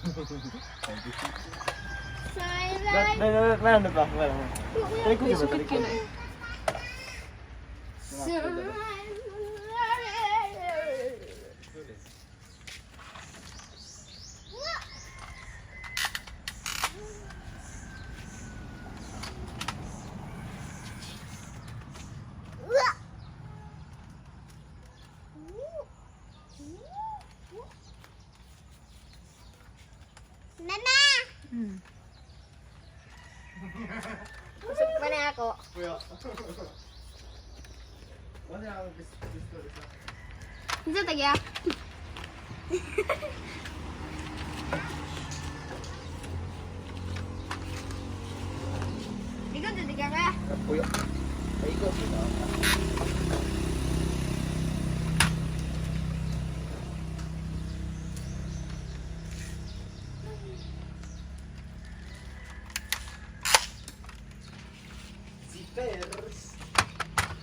Ano ba? Try ko ba? Try ko. Nana! Busog pa na ako. Kuya. Ano yung gusto? Isa tagya. Ikaw tagya ka? Kuya. Ay ko. Si Per.